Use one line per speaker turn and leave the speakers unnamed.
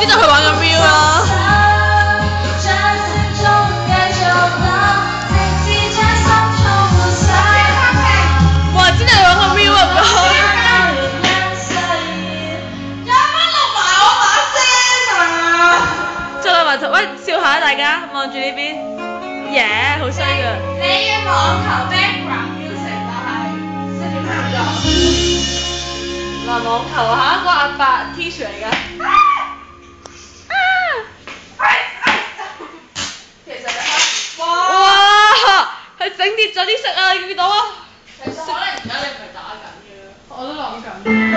知道佢玩緊 Viu 咯。哇！知道佢玩緊 Viu 啊，唔該。再嚟埋頭，喂，笑下大家，望住呢邊，耶，好衰㗎。
你嘅網球 background music 就係識點樣做？
嗱，網球嚇，個阿伯 T-shirt 嚟㗎。
其實你
哇！佢整跌咗啲色啊，你見唔見到啊？
其實可能而家你唔係打緊嘅。
我都諗緊。